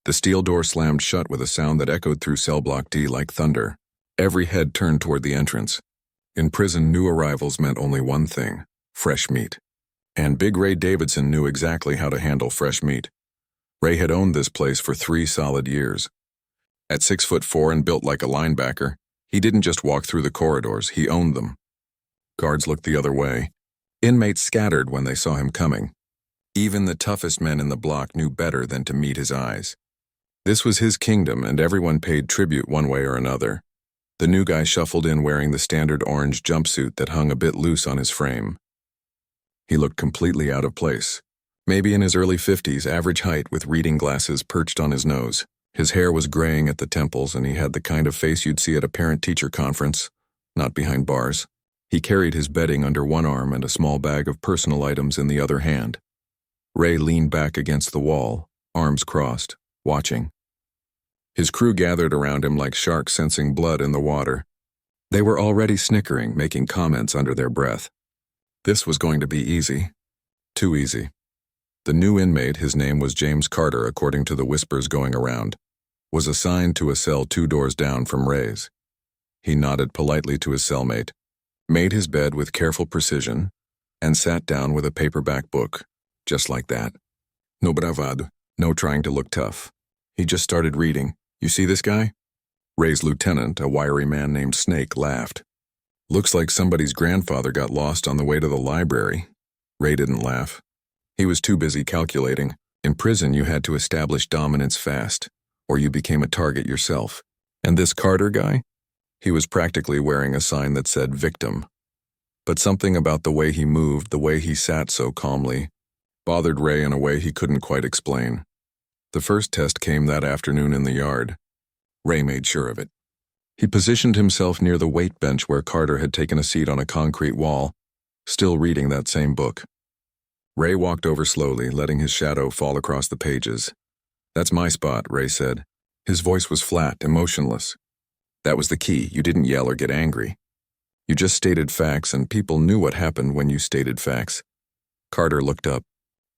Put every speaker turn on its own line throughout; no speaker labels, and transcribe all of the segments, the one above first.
The steel door slammed shut with a sound that echoed through cell block D like thunder. Every head turned toward the entrance. In prison, new arrivals meant only one thing: fresh meat. And Big Ray Davidson knew exactly how to handle fresh meat. Ray had owned this place for 3 solid years. At 6'4" and built like a linebacker, he didn't just walk through the corridors, he owned them. Guards looked the other way. Inmates scattered when they saw him coming. Even the toughest men in the block knew better than to meet his eyes. This was his kingdom, and everyone paid tribute one way or another. The new guy shuffled in wearing the standard orange jumpsuit that hung a bit loose on his frame. He looked completely out of place. Maybe in his early 50s, average height with reading glasses perched on his nose. His hair was graying at the temples, and he had the kind of face you'd see at a parent-teacher conference, not behind bars. He carried his bedding under one arm and a small bag of personal items in the other hand. Ray leaned back against the wall, arms crossed, watching. His crew gathered around him like sharks sensing blood in the water. They were already snickering, making comments under their breath. This was going to be easy. Too easy. The new inmate, his name was James Carter according to the whispers going around, was assigned to a cell 2 doors down from Ray's. He nodded politely to his cellmate, made his bed with careful precision, and sat down with a paperback book, just like that. No bravado, no trying to look tough. He just started reading. You see this guy? Ray's lieutenant, a wiry man named Snake, laughed. Looks like somebody's grandfather got lost on the way to the library. Ray didn't laugh. He was too busy calculating. In prison, you had to establish dominance fast, or you became a target yourself. And this Carter guy? He was practically wearing a sign that said victim. But something about the way he moved, the way he sat so calmly, bothered Ray in a way he couldn't quite explain. The first test came that afternoon in the yard. Ray made sure of it. He positioned himself near the weight bench where Carter had taken a seat on a concrete wall, still reading that same book. Ray walked over slowly, letting his shadow fall across the pages. "That's my spot," Ray said. His voice was flat, emotionless. That was the key. You didn't yell or get angry. You just stated facts, and people knew what happened when you stated facts. Carter looked up.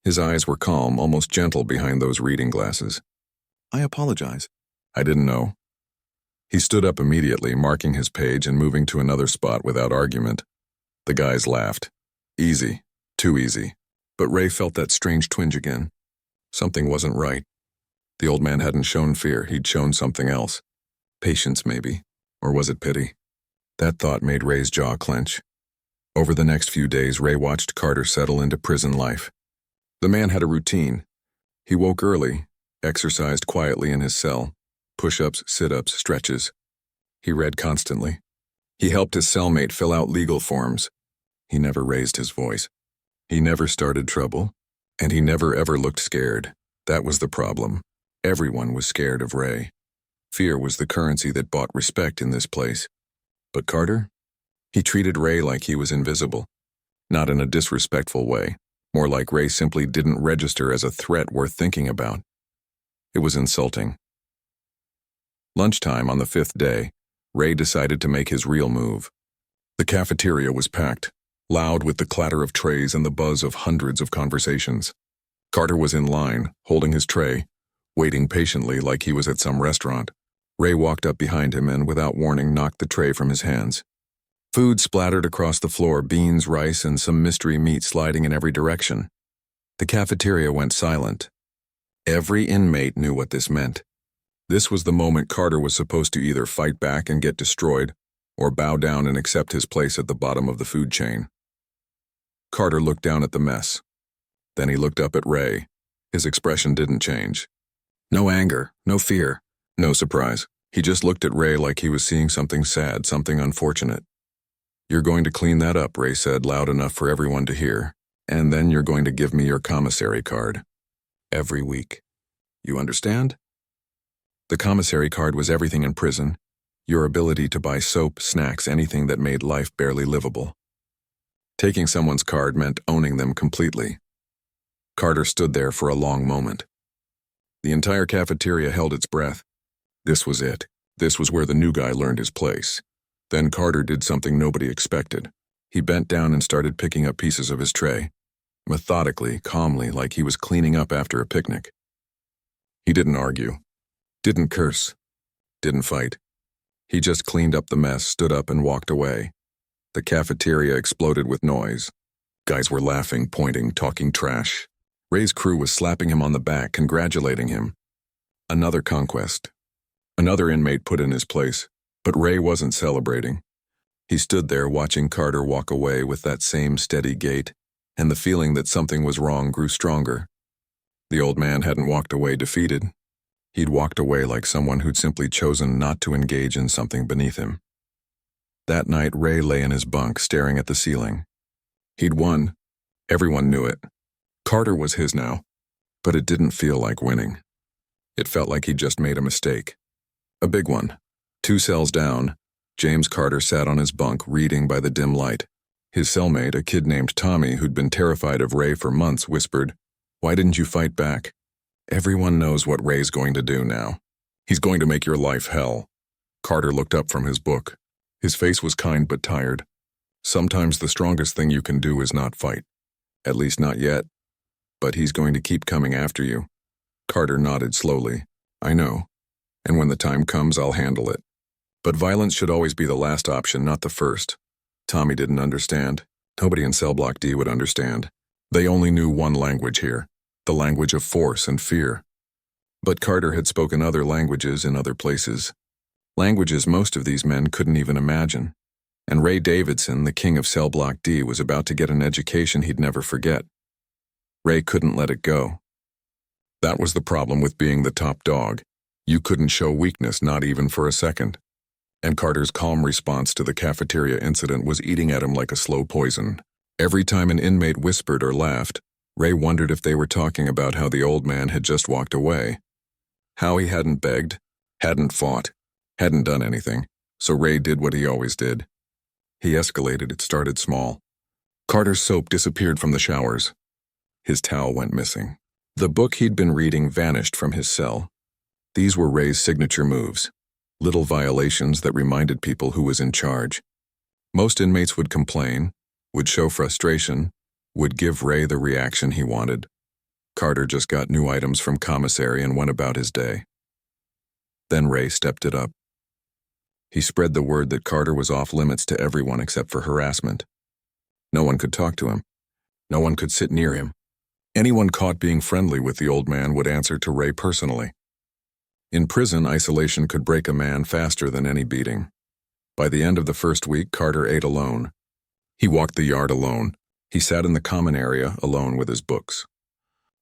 His eyes were calm, almost gentle behind those reading glasses. "I apologize." "I didn't know." He stood up immediately, marking his page and moving to another spot without argument. The guys laughed. Easy. Too easy. But Ray felt that strange twinge again. Something wasn't right. The old man hadn't shown fear, he'd shown something else. Patience, maybe. Or was it pity? That thought made Ray's jaw clench. Over the next few days, Ray watched Carter settle into prison life. The man had a routine. He woke early, exercised quietly in his cell. Push-ups, sit-ups, stretches. He read constantly. He helped his cellmate fill out legal forms. He never raised his voice. He never started trouble. And he never ever looked scared. That was the problem. Everyone was scared of Ray. Fear was the currency that bought respect in this place. But Carter? He treated Ray like he was invisible. Not in a disrespectful way. More like Ray simply didn't register as a threat worth thinking about. It was insulting. Lunchtime on the 5th day, Ray decided to make his real move. The cafeteria was packed, loud with the clatter of trays and the buzz of hundreds of conversations. Carter was in line, holding his tray, waiting patiently like he was at some restaurant. Ray walked up behind him and, without warning, knocked the tray from his hands. Food splattered across the floor, beans, rice, and some mystery meat sliding in every direction. The cafeteria went silent. Every inmate knew what this meant. This was the moment Carter was supposed to either fight back and get destroyed, or bow down and accept his place at the bottom of the food chain. Carter looked down at the mess. Then he looked up at Ray. His expression didn't change. No anger, no fear, no surprise. He just looked at Ray like he was seeing something sad, something unfortunate. "You're going to clean that up," Ray said, loud enough for everyone to hear. "And then you're going to give me your commissary card. Every week. You understand?" The commissary card was everything in prison. Your ability to buy soap, snacks, anything that made life barely livable. Taking someone's card meant owning them completely. Carter stood there for a long moment. The entire cafeteria held its breath. This was it. This was where the new guy learned his place. Then Carter did something nobody expected. He bent down and started picking up pieces of his tray. Methodically, calmly, like he was cleaning up after a picnic. He didn't argue, didn't curse, didn't fight. He just cleaned up the mess, stood up, and walked away. The cafeteria exploded with noise. Guys were laughing, pointing, talking trash. Ray's crew was slapping him on the back, congratulating him. Another conquest. Another inmate put in his place, but Ray wasn't celebrating. He stood there watching Carter walk away with that same steady gait, and the feeling that something was wrong grew stronger. The old man hadn't walked away defeated. He'd walked away like someone who'd simply chosen not to engage in something beneath him. That night, Ray lay in his bunk, staring at the ceiling. He'd won. Everyone knew it. Carter was his now, but it didn't feel like winning. It felt like he'd just made a mistake. A big one. 2 cells down, James Carter sat on his bunk, reading by the dim light. His cellmate, a kid named Tommy, who'd been terrified of Ray for months, whispered, "Why didn't you fight back?" Everyone knows what Ray's going to do now. He's going to make your life hell. Carter looked up from his book. His face was kind but tired. Sometimes the strongest thing you can do is not fight. At least not yet. But he's going to keep coming after you. Carter nodded slowly. "I know. And when the time comes, I'll handle it. But violence should always be the last option, not the first." Tommy didn't understand. Nobody in Cell Block D would understand. They only knew one language here, the language of force and fear. But Carter had spoken other languages in other places. Languages most of these men couldn't even imagine. And Ray Davidson, the king of Cell Block D, was about to get an education he'd never forget. Ray couldn't let it go. That was the problem with being the top dog. You couldn't show weakness, not even for a second. And Carter's calm response to the cafeteria incident was eating at him like a slow poison. Every time an inmate whispered or laughed, Ray wondered if they were talking about how the old man had just walked away. How he hadn't begged, hadn't fought, hadn't done anything, so Ray did what he always did. He escalated. It started small. Carter's soap disappeared from the showers. His towel went missing. The book he'd been reading vanished from his cell. These were Ray's signature moves, little violations that reminded people who was in charge. Most inmates would complain, would show frustration, would give Ray the reaction he wanted. Carter just got new items from commissary and went about his day. Then Ray stepped it up. He spread the word that Carter was off limits to everyone except for harassment. No one could talk to him. No one could sit near him. Anyone caught being friendly with the old man would answer to Ray personally. In prison, isolation could break a man faster than any beating. By the end of the first week, Carter ate alone. He walked the yard alone. He sat in the common area alone with his books.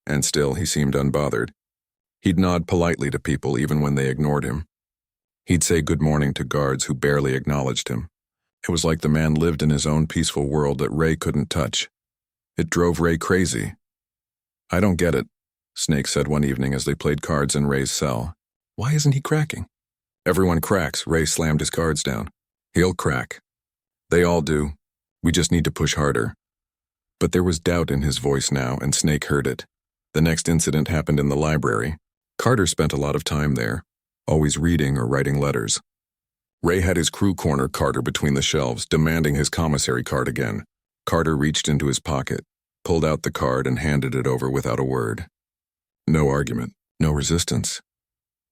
And still, he seemed unbothered. He'd nod politely to people even when they ignored him. He'd say good morning to guards who barely acknowledged him. It was like the man lived in his own peaceful world that Ray couldn't touch. It drove Ray crazy. "I don't get it," Snake said one evening as they played cards in Ray's cell. "Why isn't he cracking?" "Everyone cracks." Ray slammed his cards down. "He'll crack. They all do. We just need to push harder." But there was doubt in his voice now, and Snake heard it. The next incident happened in the library. Carter spent a lot of time there, always reading or writing letters. Ray had his crew corner Carter between the shelves, demanding his commissary card again. Carter reached into his pocket, pulled out the card, and handed it over without a word. No argument, no resistance.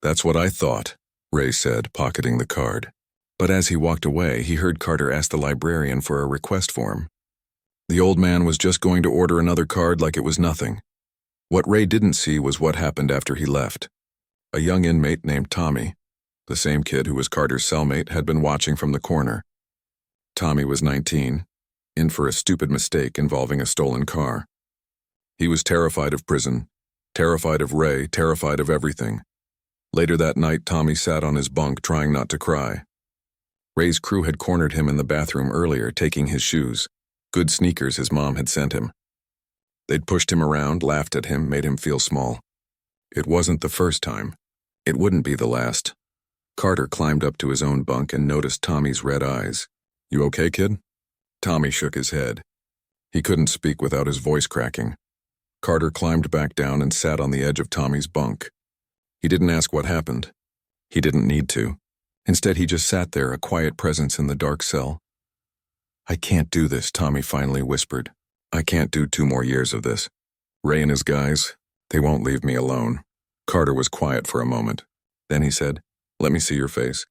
"That's what I thought," Ray said, pocketing the card. But as he walked away, he heard Carter ask the librarian for a request form. The old man was just going to order another card like it was nothing. What Ray didn't see was what happened after he left. A young inmate named Tommy, the same kid who was Carter's cellmate, had been watching from the corner. Tommy was 19, in for a stupid mistake involving a stolen car. He was terrified of prison, terrified of Ray, terrified of everything. Later that night, Tommy sat on his bunk trying not to cry. Ray's crew had cornered him in the bathroom earlier, taking his shoes, good sneakers his mom had sent him. They'd pushed him around, laughed at him, made him feel small. It wasn't the first time. It wouldn't be the last. Carter climbed up to his own bunk and noticed Tommy's red eyes. "You okay, kid?" Tommy shook his head. He couldn't speak without his voice cracking. Carter climbed back down and sat on the edge of Tommy's bunk. He didn't ask what happened. He didn't need to. Instead, he just sat there, a quiet presence in the dark cell. "I can't do this," Tommy finally whispered. "I can't do 2 more years of this. Ray and his guys, they won't leave me alone." Carter was quiet for a moment. Then he said, "Let me see your face."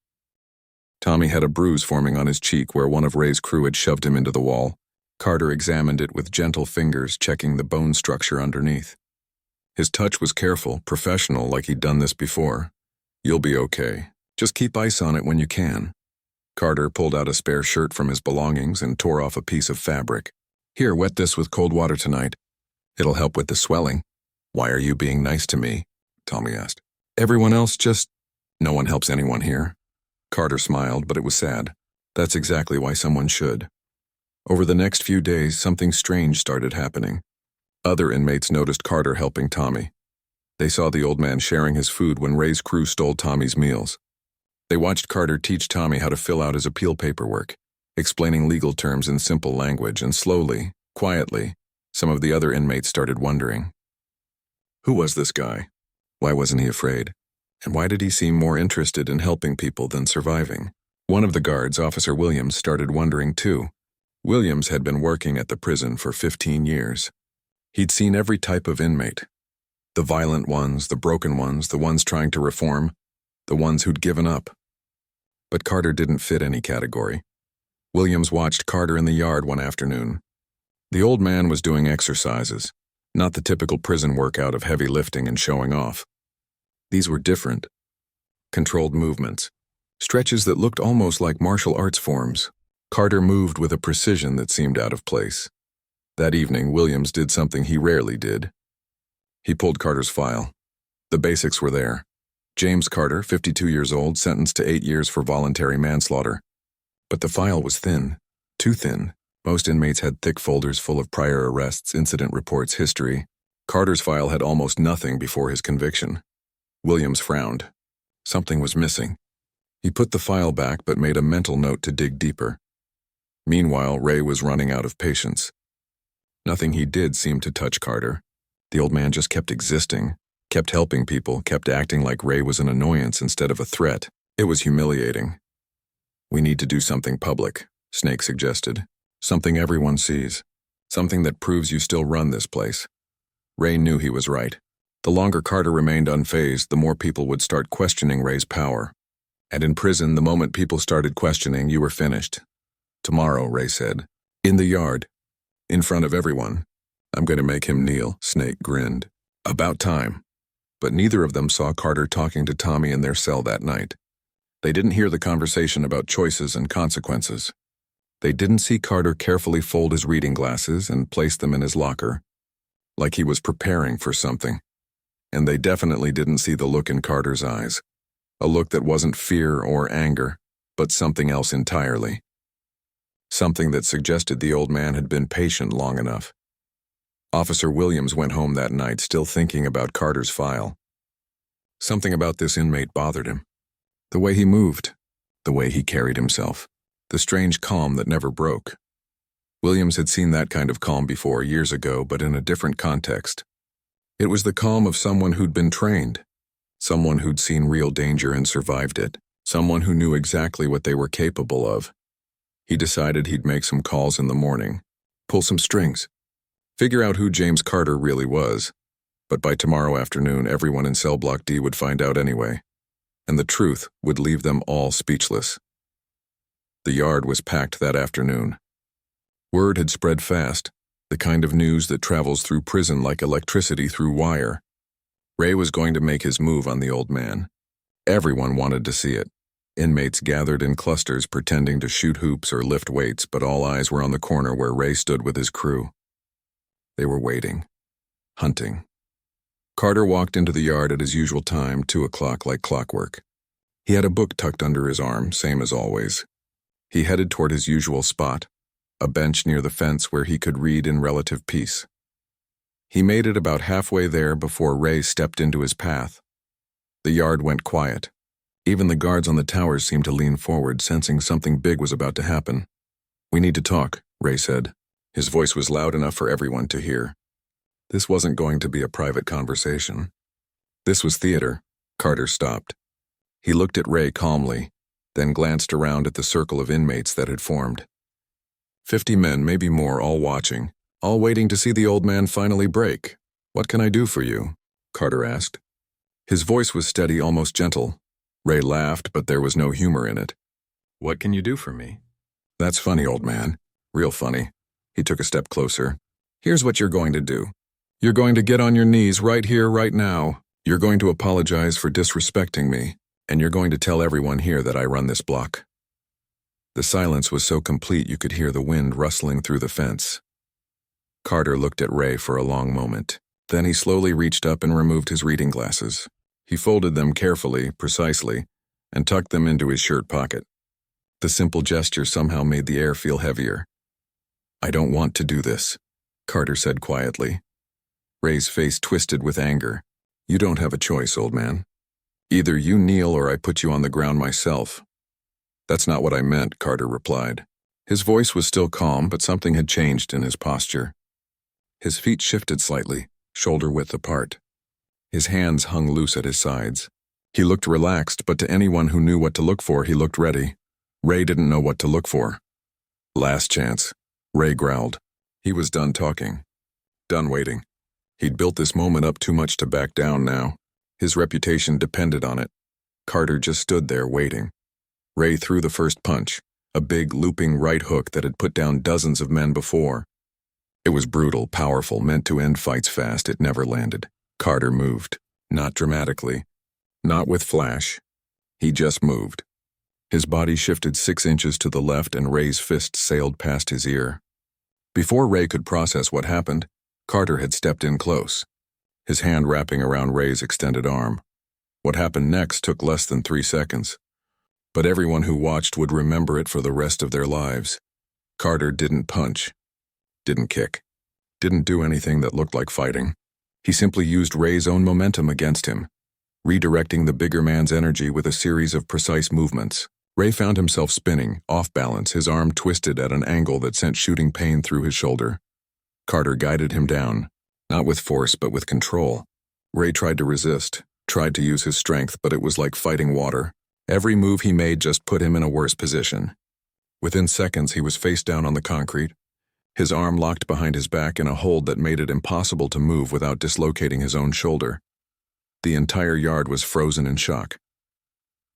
Tommy had a bruise forming on his cheek where one of Ray's crew had shoved him into the wall. Carter examined it with gentle fingers, checking the bone structure underneath. His touch was careful, professional, like he'd done this before. "You'll be okay. Just keep ice on it when you can." Carter pulled out a spare shirt from his belongings and tore off a piece of fabric. "Here, wet this with cold water tonight. It'll help with the swelling." "Why are you being nice to me?" Tommy asked. "Everyone else just... No one helps anyone here." Carter smiled, but it was sad. That's exactly why someone should. Over the next few days, something strange started happening. Other inmates noticed Carter helping Tommy. They saw the old man sharing his food when Ray's crew stole Tommy's meals. They watched Carter teach Tommy how to fill out his appeal paperwork, explaining legal terms in simple language, and slowly, quietly, some of the other inmates started wondering. Who was this guy? Why wasn't he afraid? And why did he seem more interested in helping people than surviving? One of the guards, Officer Williams, started wondering too. Williams had been working at the prison for 15 years. He'd seen every type of inmate. The violent ones, the broken ones, the ones trying to reform, the ones who'd given up. But Carter didn't fit any category. Williams watched Carter in the yard one afternoon. The old man was doing exercises, not the typical prison workout of heavy lifting and showing off. These were different. Controlled movements. Stretches that looked almost like martial arts forms. Carter moved with a precision that seemed out of place. That evening, Williams did something he rarely did. He pulled Carter's file. The basics were there. James Carter, 52 years old, sentenced to 8 years for voluntary manslaughter. But the file was thin. Too thin. Most inmates had thick folders full of prior arrests, incident reports, history. Carter's file had almost nothing before his conviction. Williams frowned. Something was missing. He put the file back but made a mental note to dig deeper. Meanwhile, Ray was running out of patience. Nothing he did seemed to touch Carter. The old man just kept existing, kept helping people, kept acting like Ray was an annoyance instead of a threat. It was humiliating. "We need to do something public," Snake suggested. "Something everyone sees. Something that proves you still run this place." Ray knew he was right. The longer Carter remained unfazed, the more people would start questioning Ray's power. And in prison, the moment people started questioning, you were finished. "Tomorrow," Ray said. "In the yard. In front of everyone. I'm going to make him kneel." Snake grinned. About time. But neither of them saw Carter talking to Tommy in their cell that night. They didn't hear the conversation about choices and consequences. They didn't see Carter carefully fold his reading glasses and place them in his locker, like he was preparing for something. And they definitely didn't see the look in Carter's eyes, a look that wasn't fear or anger, but something else entirely. Something that suggested the old man had been patient long enough. Officer Williams went home that night still thinking about Carter's file. Something about this inmate bothered him. The way he moved, the way he carried himself, the strange calm that never broke. Williams had seen that kind of calm before years ago, but in a different context. It was the calm of someone who'd been trained, someone who'd seen real danger and survived it, someone who knew exactly what they were capable of. He decided he'd make some calls in the morning, pull some strings, figure out who James Carter really was. But by tomorrow afternoon, everyone in Cell Block D would find out anyway, and the truth would leave them all speechless. The yard was packed that afternoon. Word had spread fast, the kind of news that travels through prison like electricity through wire. Ray was going to make his move on the old man. Everyone wanted to see it. Inmates gathered in clusters pretending to shoot hoops or lift weights, but all eyes were on the corner where Ray stood with his crew. They were waiting, hunting. Carter walked into the yard at his usual time, 2 o'clock like clockwork. He had a book tucked under his arm, same as always. He headed toward his usual spot, a bench near the fence where he could read in relative peace. He made it about halfway there before Ray stepped into his path. The yard went quiet. Even the guards on the towers seemed to lean forward, sensing something big was about to happen. "We need to talk," Ray said. His voice was loud enough for everyone to hear. This wasn't going to be a private conversation. This was theater. Carter stopped. He looked at Ray calmly, then glanced around at the circle of inmates that had formed. 50 men, maybe more, all watching, all waiting to see the old man finally break. "What can I do for you?" Carter asked. His voice was steady, almost gentle. Ray laughed, but there was no humor in it. "What can you do for me?" "That's funny, old man. Real funny." He took a step closer. "Here's what you're going to do. You're going to get on your knees right here, right now. You're going to apologize for disrespecting me, and you're going to tell everyone here that I run this block." The silence was so complete you could hear the wind rustling through the fence. Carter looked at Ray for a long moment. Then he slowly reached up and removed his reading glasses. He folded them carefully, precisely, and tucked them into his shirt pocket. The simple gesture somehow made the air feel heavier. "I don't want to do this," Carter said quietly. Ray's face twisted with anger. "You don't have a choice, old man. Either you kneel or I put you on the ground myself." "That's not what I meant," Carter replied. His voice was still calm, but something had changed in his posture. His feet shifted slightly, shoulder-width apart. His hands hung loose at his sides. He looked relaxed, but to anyone who knew what to look for, he looked ready. Ray didn't know what to look for. "Last chance," Ray growled. He was done talking. Done waiting. He'd built this moment up too much to back down now. His reputation depended on it. Carter just stood there waiting. Ray threw the first punch, a big, looping right hook that had put down dozens of men before. It was brutal, powerful, meant to end fights fast. It never landed. Carter moved. Not dramatically. Not with flash. He just moved. His body shifted 6 inches to the left and Ray's fist sailed past his ear. Before Ray could process what happened, Carter had stepped in close, his hand wrapping around Ray's extended arm. What happened next took less than 3 seconds. But everyone who watched would remember it for the rest of their lives. Carter didn't punch. Didn't kick. Didn't do anything that looked like fighting. He simply used Ray's own momentum against him, redirecting the bigger man's energy with a series of precise movements. Ray found himself spinning, off balance, his arm twisted at an angle that sent shooting pain through his shoulder. Carter guided him down, not with force but with control. Ray tried to resist, tried to use his strength, but it was like fighting water. Every move he made just put him in a worse position. Within seconds, he was face down on the concrete, his arm locked behind his back in a hold that made it impossible to move without dislocating his own shoulder. The entire yard was frozen in shock.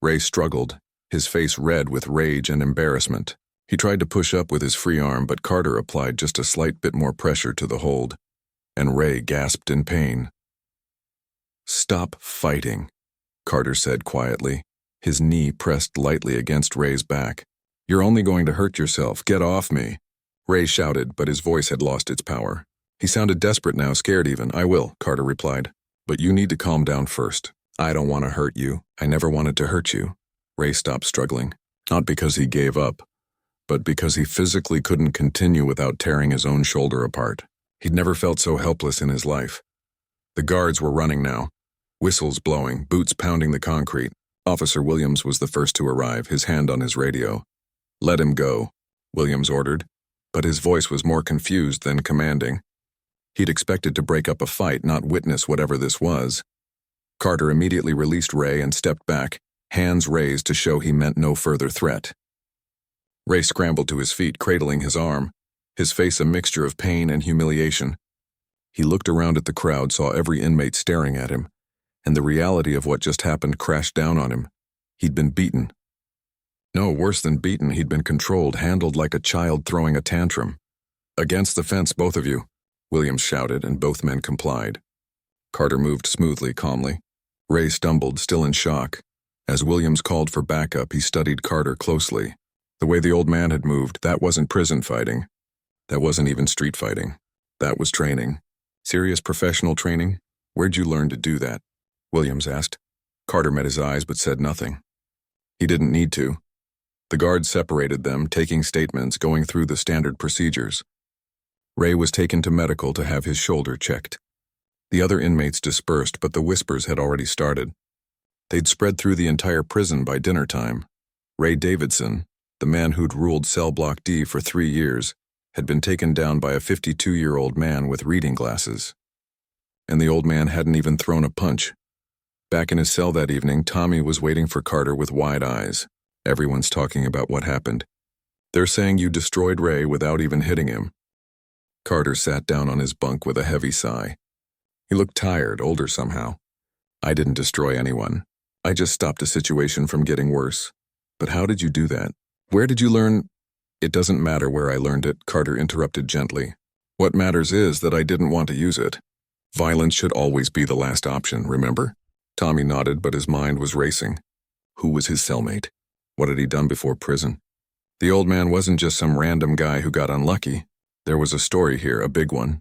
Ray struggled, his face red with rage and embarrassment. He tried to push up with his free arm, but Carter applied just a slight bit more pressure to the hold, and Ray gasped in pain. "Stop fighting," Carter said quietly, his knee pressed lightly against Ray's back. "You're only going to hurt yourself. Get off me." Ray shouted, but his voice had lost its power. He sounded desperate now, scared even. "I will," Carter replied. "But you need to calm down first. I don't want to hurt you. I never wanted to hurt you." Ray stopped struggling, not because he gave up, but because he physically couldn't continue without tearing his own shoulder apart. He'd never felt so helpless in his life. The guards were running now, whistles blowing, boots pounding the concrete. Officer Williams was the first to arrive, his hand on his radio. "Let him go," Williams ordered, but his voice was more confused than commanding. He'd expected to break up a fight, not witness whatever this was. Carter immediately released Ray and stepped back, hands raised to show he meant no further threat. Ray scrambled to his feet, cradling his arm, his face a mixture of pain and humiliation. He looked around at the crowd, saw every inmate staring at him, and the reality of what just happened crashed down on him. He'd been beaten. No, worse than beaten, he'd been controlled, handled like a child throwing a tantrum. "Against the fence, both of you," Williams shouted, and both men complied. Carter moved smoothly, calmly. Ray stumbled, still in shock. As Williams called for backup, he studied Carter closely. The way the old man had moved, that wasn't prison fighting. That wasn't even street fighting. That was training. Serious professional training? Where'd you learn to do that? Williams asked. Carter met his eyes but said nothing. He didn't need to. The guards separated them, taking statements, going through the standard procedures. Ray was taken to medical to have his shoulder checked. The other inmates dispersed, but the whispers had already started. They'd spread through the entire prison by dinner time. Ray Davidson, the man who'd ruled Cell Block D for 3 years, had been taken down by a 52-year-old man with reading glasses. And the old man hadn't even thrown a punch. Back in his cell that evening, Tommy was waiting for Carter with wide eyes. Everyone's talking about what happened. "They're saying you destroyed Ray without even hitting him." Carter sat down on his bunk with a heavy sigh. He looked tired, older somehow. I didn't destroy anyone. I just stopped a situation from getting worse. But how did you do that? Where did you learn? It doesn't matter where I learned it, Carter interrupted gently. What matters is that I didn't want to use it. Violence should always be the last option, remember? Tommy nodded, but his mind was racing. Who was his cellmate? What had he done before prison? The old man wasn't just some random guy who got unlucky. There was a story here, a big one.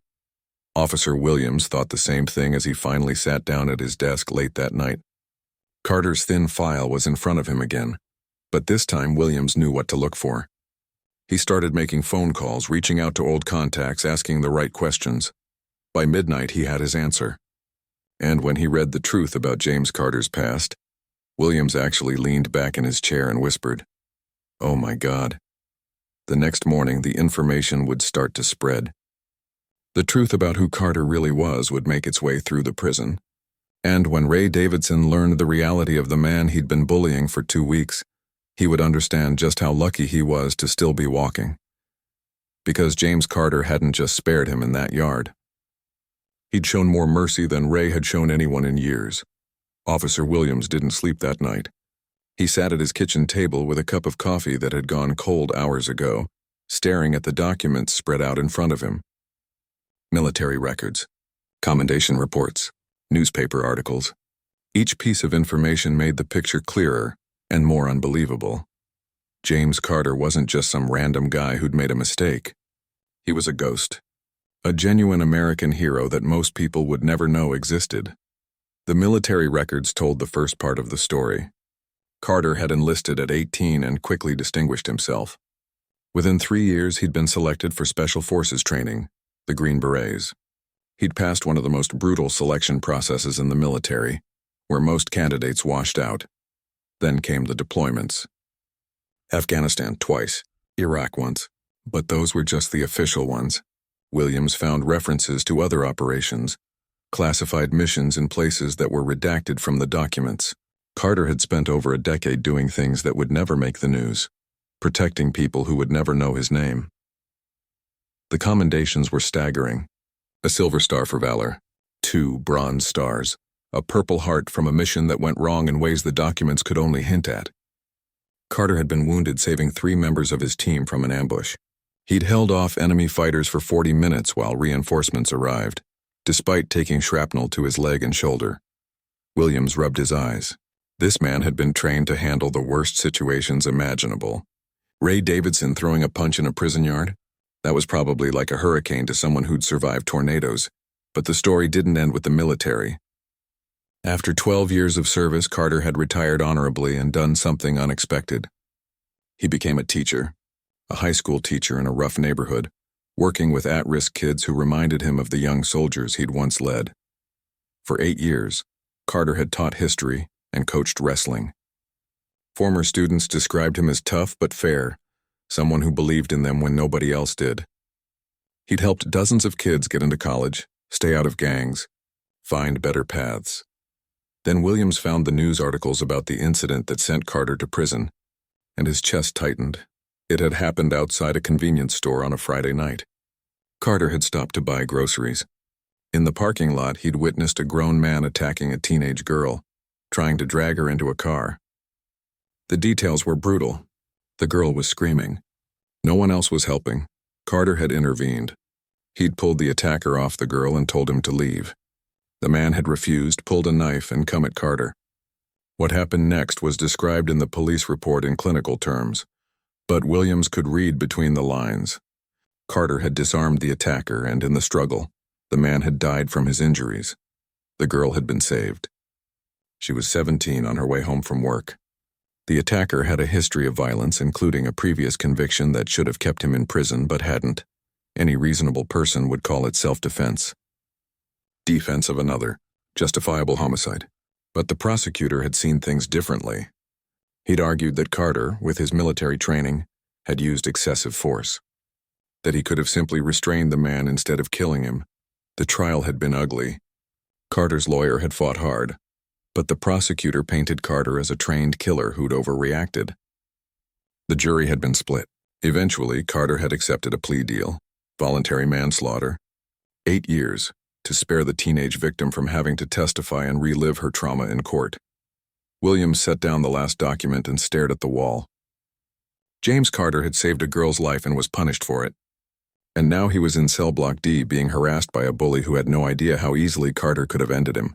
Officer Williams thought the same thing as he finally sat down at his desk late that night. Carter's thin file was in front of him again, but this time Williams knew what to look for. He started making phone calls, reaching out to old contacts, asking the right questions. By midnight, he had his answer. And when he read the truth about James Carter's past, Williams actually leaned back in his chair and whispered, "Oh my God." The next morning, the information would start to spread. The truth about who Carter really was would make its way through the prison. And when Ray Davidson learned the reality of the man he'd been bullying for 2 weeks, he would understand just how lucky he was to still be walking. Because James Carter hadn't just spared him in that yard. He'd shown more mercy than Ray had shown anyone in years. Officer Williams didn't sleep that night. He sat at his kitchen table with a cup of coffee that had gone cold hours ago, staring at the documents spread out in front of him. Military records, commendation reports, newspaper articles. Each piece of information made the picture clearer and more unbelievable. James Carter wasn't just some random guy who'd made a mistake. He was a ghost. A genuine American hero that most people would never know existed. The military records told the first part of the story. Carter had enlisted at 18 and quickly distinguished himself. Within 3 years, he'd been selected for Special Forces training, the Green Berets. He'd passed one of the most brutal selection processes in the military, where most candidates washed out. Then came the deployments. Afghanistan twice, Iraq once, but those were just the official ones. Williams found references to other operations, classified missions in places that were redacted from the documents. Carter had spent over a decade doing things that would never make the news, protecting people who would never know his name. The commendations were staggering. A Silver Star for valor, 2 Bronze Stars, a Purple Heart from a mission that went wrong in ways the documents could only hint at. Carter had been wounded saving 3 members of his team from an ambush. He'd held off enemy fighters for 40 minutes while reinforcements arrived, despite taking shrapnel to his leg and shoulder. Williams rubbed his eyes. This man had been trained to handle the worst situations imaginable. Ray Davidson throwing a punch in a prison yard? That was probably like a hurricane to someone who'd survived tornadoes. But the story didn't end with the military. After 12 years of service, Carter had retired honorably and done something unexpected. He became a teacher, a high school teacher in a rough neighborhood, working with at-risk kids who reminded him of the young soldiers he'd once led. For 8 years, Carter had taught history and coached wrestling. Former students described him as tough but fair, someone who believed in them when nobody else did. He'd helped dozens of kids get into college, stay out of gangs, find better paths. Then Williams found the news articles about the incident that sent Carter to prison, and his chest tightened. It had happened outside a convenience store on a Friday night. Carter had stopped to buy groceries. In the parking lot, he'd witnessed a grown man attacking a teenage girl, trying to drag her into a car. The details were brutal. The girl was screaming. No one else was helping. Carter had intervened. He'd pulled the attacker off the girl and told him to leave. The man had refused, pulled a knife, and come at Carter. What happened next was described in the police report in clinical terms, but Williams could read between the lines. Carter had disarmed the attacker, and in the struggle, the man had died from his injuries. The girl had been saved. She was 17 on her way home from work. The attacker had a history of violence, including a previous conviction that should have kept him in prison but hadn't. Any reasonable person would call it self-defense. Defense of another, justifiable homicide. But the prosecutor had seen things differently. He'd argued that Carter, with his military training, had used excessive force. That he could have simply restrained the man instead of killing him. The trial had been ugly. Carter's lawyer had fought hard, but the prosecutor painted Carter as a trained killer who'd overreacted. The jury had been split. Eventually, Carter had accepted a plea deal, voluntary manslaughter, 8 years, to spare the teenage victim from having to testify and relive her trauma in court. Williams set down the last document and stared at the wall. James Carter had saved a girl's life and was punished for it. And now he was in cell block D being harassed by a bully who had no idea how easily Carter could have ended him.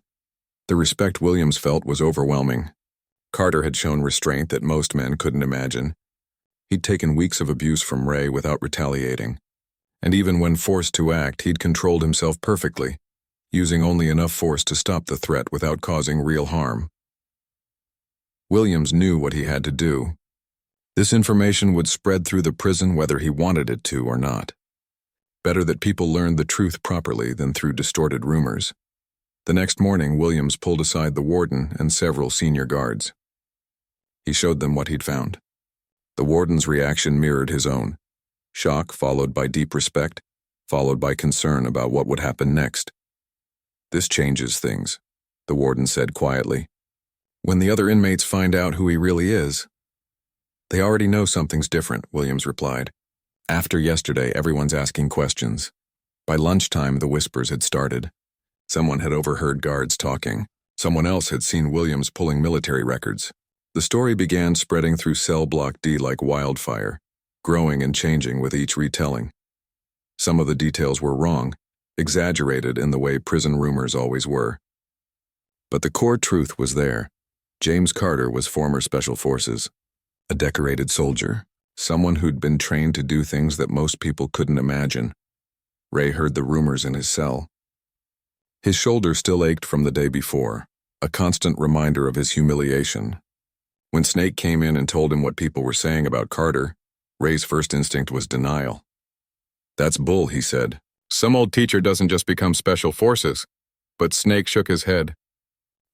The respect Williams felt was overwhelming. Carter had shown restraint that most men couldn't imagine. He'd taken weeks of abuse from Ray without retaliating. And even when forced to act, he'd controlled himself perfectly, using only enough force to stop the threat without causing real harm. Williams knew what he had to do. This information would spread through the prison whether he wanted it to or not. Better that people learned the truth properly than through distorted rumors. The next morning, Williams pulled aside the warden and several senior guards. He showed them what he'd found. The warden's reaction mirrored his own. Shock followed by deep respect, followed by concern about what would happen next. "This changes things," the warden said quietly. "When the other inmates find out who he really is." "They already know something's different," Williams replied. "After yesterday, everyone's asking questions." By lunchtime, the whispers had started. Someone had overheard guards talking. Someone else had seen Williams pulling military records. The story began spreading through cell block D like wildfire, growing and changing with each retelling. Some of the details were wrong, exaggerated in the way prison rumors always were. But the core truth was there. James Carter was former Special Forces, a decorated soldier, someone who'd been trained to do things that most people couldn't imagine. Ray heard the rumors in his cell. His shoulder still ached from the day before, a constant reminder of his humiliation. When Snake came in and told him what people were saying about Carter, Ray's first instinct was denial. "That's bull," he said. "Some old teacher doesn't just become Special Forces." But Snake shook his head.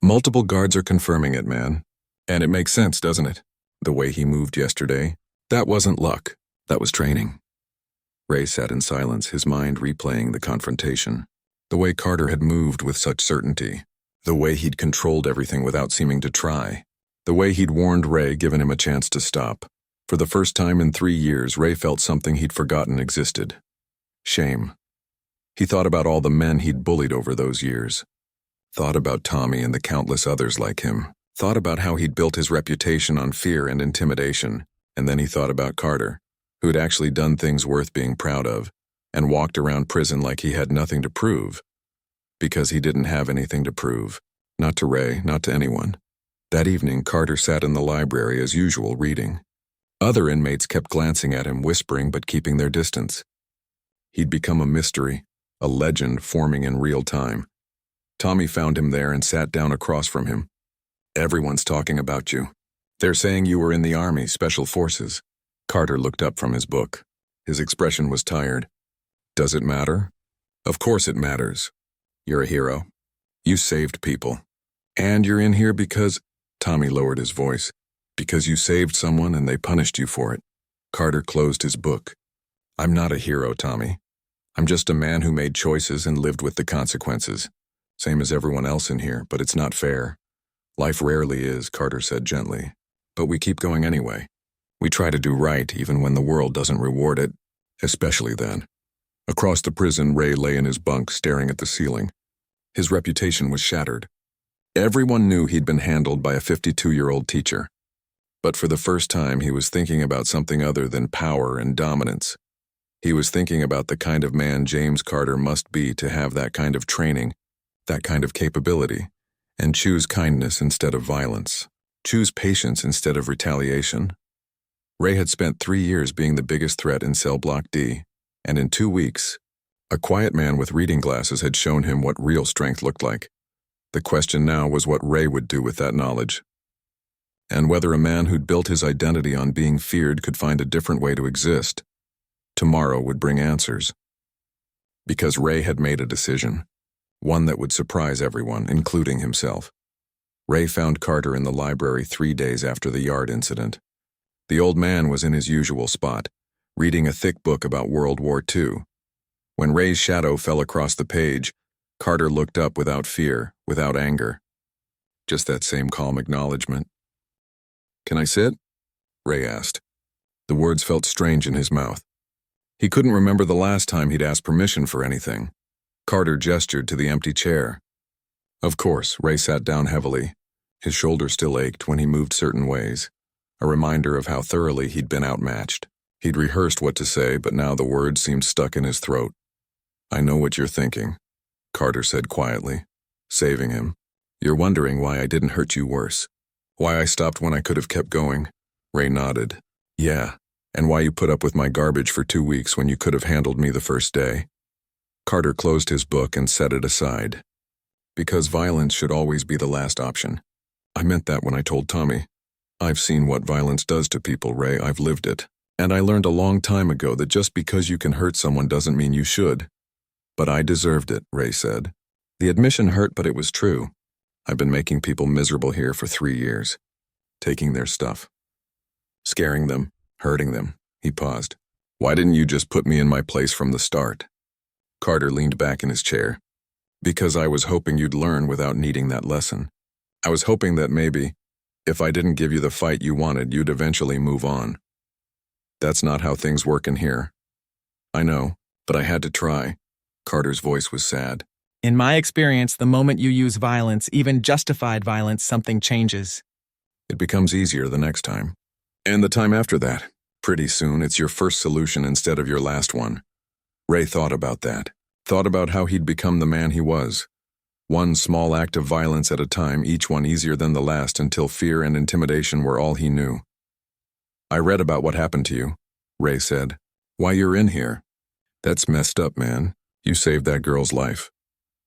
"Multiple guards are confirming it, man. And it makes sense, doesn't it? The way he moved yesterday, that wasn't luck, that was training." Ray sat in silence, his mind replaying the confrontation. The way Carter had moved with such certainty. The way he'd controlled everything without seeming to try. The way he'd warned Ray, given him a chance to stop. For the first time in 3 years, Ray felt something he'd forgotten existed. Shame. He thought about all the men he'd bullied over those years. Thought about Tommy and the countless others like him. Thought about how he'd built his reputation on fear and intimidation. And then he thought about Carter, who'd actually done things worth being proud of, and walked around prison like he had nothing to prove. Because he didn't have anything to prove. Not to Ray, not to anyone. That evening, Carter sat in the library as usual, reading. Other inmates kept glancing at him, whispering but keeping their distance. He'd become a mystery, a legend forming in real time. Tommy found him there and sat down across from him. "Everyone's talking about you. They're saying you were in the Army, Special Forces." Carter looked up from his book. His expression was tired. "Does it matter?" "Of course it matters. You're a hero. You saved people. And you're in here because—" Tommy lowered his voice. "Because you saved someone and they punished you for it." Carter closed his book. "I'm not a hero, Tommy. I'm just a man who made choices and lived with the consequences. Same as everyone else in here, but it's not fair. Life rarely is," Carter said gently. "But we keep going anyway. We try to do right even when the world doesn't reward it, especially then." Across the prison, Ray lay in his bunk staring at the ceiling. His reputation was shattered. Everyone knew he'd been handled by a 52-year-old teacher. But for the first time, he was thinking about something other than power and dominance. He was thinking about the kind of man James Carter must be to have that kind of training, that kind of capability, and choose kindness instead of violence, choose patience instead of retaliation. Ray had spent 3 years being the biggest threat in cell block D, and in 2 weeks, a quiet man with reading glasses had shown him what real strength looked like. The question now was what Ray would do with that knowledge. And whether a man who'd built his identity on being feared could find a different way to exist. Tomorrow would bring answers. Because Ray had made a decision, one that would surprise everyone, including himself. Ray found Carter in the library 3 days after the yard incident. The old man was in his usual spot, reading a thick book about World War II. When Ray's shadow fell across the page, Carter looked up without fear, without anger. Just that same calm acknowledgement. "Can I sit?" Ray asked. The words felt strange in his mouth. He couldn't remember the last time he'd asked permission for anything. Carter gestured to the empty chair. Of course, Ray sat down heavily. His shoulder still ached when he moved certain ways, a reminder of how thoroughly he'd been outmatched. He'd rehearsed what to say, but now the words seemed stuck in his throat. I know what you're thinking, Carter said quietly, saving him. You're wondering why I didn't hurt you worse. Why I stopped when I could have kept going. Ray nodded. Yeah, and why you put up with my garbage for 2 weeks when you could have handled me the first day. Carter closed his book and set it aside. Because violence should always be the last option. I meant that when I told Tommy. I've seen what violence does to people, Ray. I've lived it. And I learned a long time ago that just because you can hurt someone doesn't mean you should. But I deserved it, Ray said. The admission hurt, but it was true. I've been making people miserable here for 3 years. Taking their stuff. Scaring them. Hurting them. He paused. Why didn't you just put me in my place from the start? Carter leaned back in his chair. Because I was hoping you'd learn without needing that lesson. I was hoping that maybe, if I didn't give you the fight you wanted, you'd eventually move on. That's not how things work in here. I know, but I had to try. Carter's voice was sad.
In my experience, the moment you use violence, even justified violence, something changes.
It becomes easier the next time. And the time after that. Pretty soon, it's your first solution instead of your last one. Ray thought about that. Thought about how he'd become the man he was. One small act of violence at a time, each one easier than the last until fear and intimidation were all he knew. I read about what happened to you, Ray said. Why you're in here. That's messed up, man. You saved that girl's life.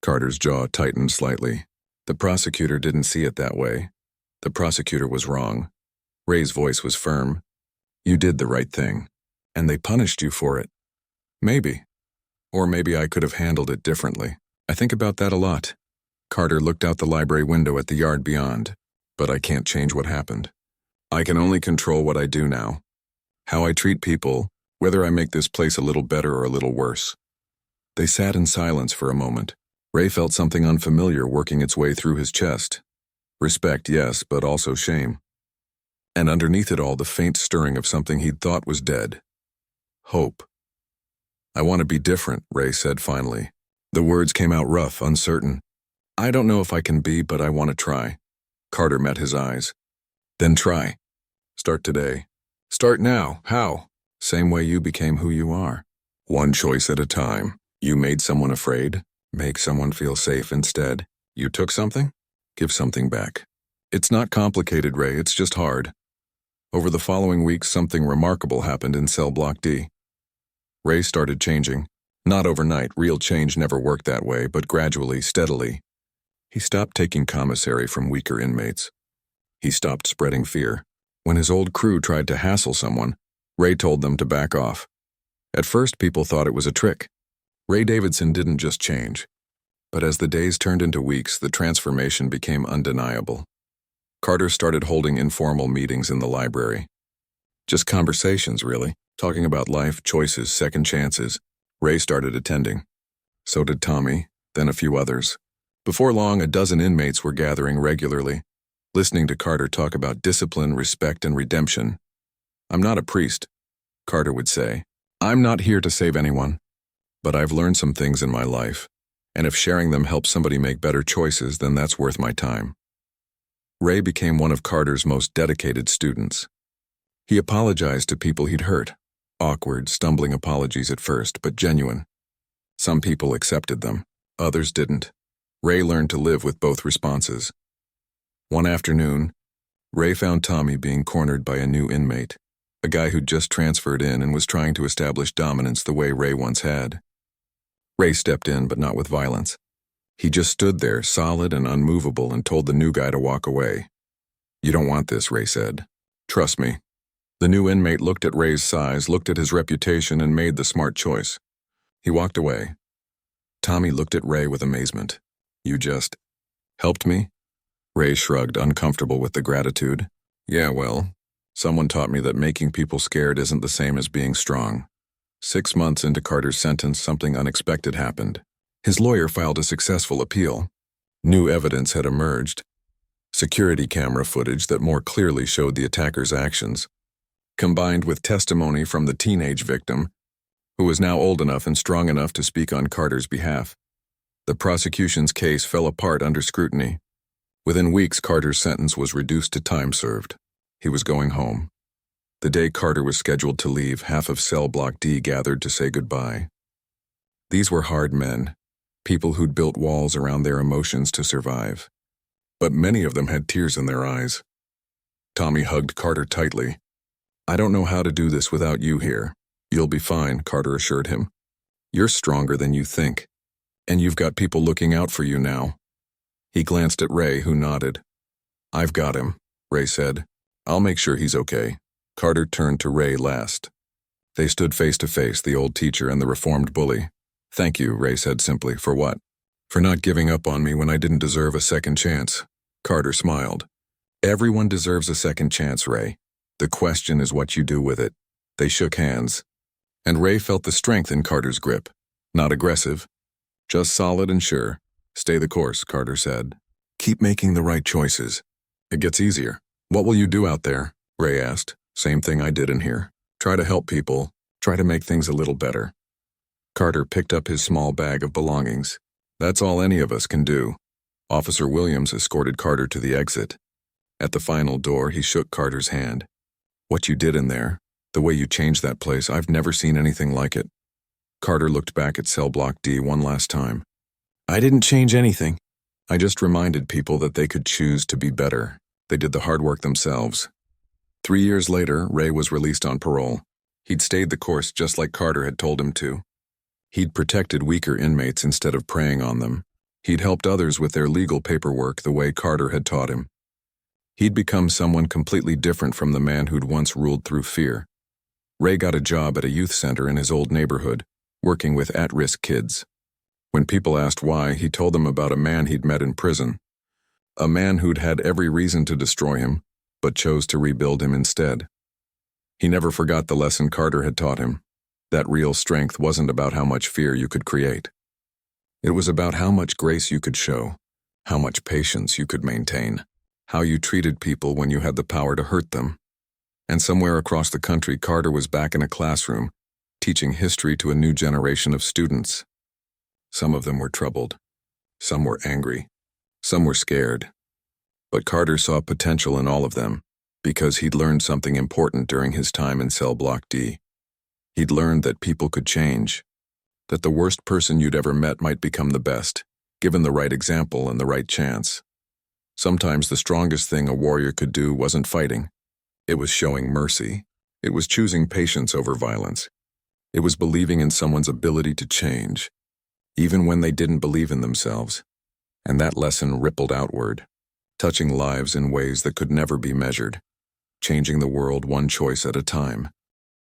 Carter's jaw tightened slightly. The prosecutor didn't see it that way. The prosecutor was wrong. Ray's voice was firm. You did the right thing. And they punished you for it. Maybe. Or maybe I could have handled it differently. I think about that a lot. Carter looked out the library window at the yard beyond. But I can't change what happened. I can only control what I do now. How I treat people, whether I make this place a little better or a little worse. They sat in silence for a moment. Ray felt something unfamiliar working its way through his chest. Respect, yes, but also shame. And underneath it all, the faint stirring of something he'd thought was dead. Hope. I want to be different, Ray said finally. The words came out rough, uncertain. I don't know if I can be, but I want to try. Carter met his eyes. Then try. Start today. Start now. How? Same way you became who you are. One choice at a time. You made someone afraid. Make someone feel safe instead. You took something? Give something back. It's not complicated, Ray. It's just hard. Over the following weeks, something remarkable happened in cell block D. Ray started changing. Not overnight. Real change never worked that way, but gradually, steadily. He stopped taking commissary from weaker inmates. He stopped spreading fear. When his old crew tried to hassle someone, Ray told them to back off. At first, people thought it was a trick. Ray Davidson didn't just change. But as the days turned into weeks, the transformation became undeniable. Carter started holding informal meetings in the library. Just conversations, really, talking about life, choices, second chances. Ray started attending. So did Tommy, then a few others. Before long, a dozen inmates were gathering regularly, listening to Carter talk about discipline, respect, and redemption. I'm not a priest, Carter would say. I'm not here to save anyone. But I've learned some things in my life, and if sharing them helps somebody make better choices, then that's worth my time. Ray became one of Carter's most dedicated students. He apologized to people he'd hurt. Awkward, stumbling apologies at first, but genuine. Some people accepted them, others didn't. Ray learned to live with both responses. One afternoon, Ray found Tommy being cornered by a new inmate, a guy who'd just transferred in and was trying to establish dominance the way Ray once had. Ray stepped in, but not with violence. He just stood there, solid and unmovable, and told the new guy to walk away. You don't want this, Ray said. Trust me. The new inmate looked at Ray's size, looked at his reputation, and made the smart choice. He walked away. Tommy looked at Ray with amazement. You just helped me? Ray shrugged, uncomfortable with the gratitude. Yeah, well, someone taught me that making people scared isn't the same as being strong. 6 months into Carter's sentence, something unexpected happened. His lawyer filed a successful appeal. New evidence had emerged. Security camera footage that more clearly showed the attacker's actions, combined with testimony from the teenage victim, who was now old enough and strong enough to speak on Carter's behalf. The prosecution's case fell apart under scrutiny. Within weeks, Carter's sentence was reduced to time served. He was going home. The day Carter was scheduled to leave, half of Cell Block D gathered to say goodbye. These were hard men, people who'd built walls around their emotions to survive. But many of them had tears in their eyes. Tommy hugged Carter tightly. "I don't know how to do this without you here." "You'll be fine," Carter assured him. "You're stronger than you think. And you've got people looking out for you now." He glanced at Ray, who nodded. "I've got him," Ray said. "I'll make sure he's okay." Carter turned to Ray last. They stood face to face, the old teacher and the reformed bully. "Thank you," Ray said simply. "For what?" "For not giving up on me when I didn't deserve a second chance." Carter smiled. "Everyone deserves a second chance, Ray. The question is what you do with it." They shook hands. And Ray felt the strength in Carter's grip. Not aggressive, just solid and sure. "Stay the course," Carter said. "Keep making the right choices. It gets easier." "What will you do out there?" Ray asked. "Same thing I did in here. Try to help people. Try to make things a little better." Carter picked up his small bag of belongings. "That's all any of us can do." Officer Williams escorted Carter to the exit. At the final door, he shook Carter's hand. "What you did in there, the way you changed that place, I've never seen anything like it." Carter looked back at Cell Block D one last time. "I didn't change anything. I just reminded people that they could choose to be better. They did the hard work themselves." 3 years later, Ray was released on parole. He'd stayed the course just like Carter had told him to. He'd protected weaker inmates instead of preying on them. He'd helped others with their legal paperwork the way Carter had taught him. He'd become someone completely different from the man who'd once ruled through fear. Ray got a job at a youth center in his old neighborhood, working with at-risk kids. When people asked why, he told them about a man he'd met in prison. A man who'd had every reason to destroy him, but chose to rebuild him instead. He never forgot the lesson Carter had taught him, that real strength wasn't about how much fear you could create. It was about how much grace you could show, how much patience you could maintain, how you treated people when you had the power to hurt them. And somewhere across the country, Carter was back in a classroom, teaching history to a new generation of students. Some of them were troubled, some were angry, some were scared. But Carter saw potential in all of them, because he'd learned something important during his time in Cell Block D. He'd learned that people could change, that the worst person you'd ever met might become the best, given the right example and the right chance. Sometimes the strongest thing a warrior could do wasn't fighting. It was showing mercy. It was choosing patience over violence. It was believing in someone's ability to change, even when they didn't believe in themselves. And that lesson rippled outward, touching lives in ways that could never be measured, changing the world one choice at a time.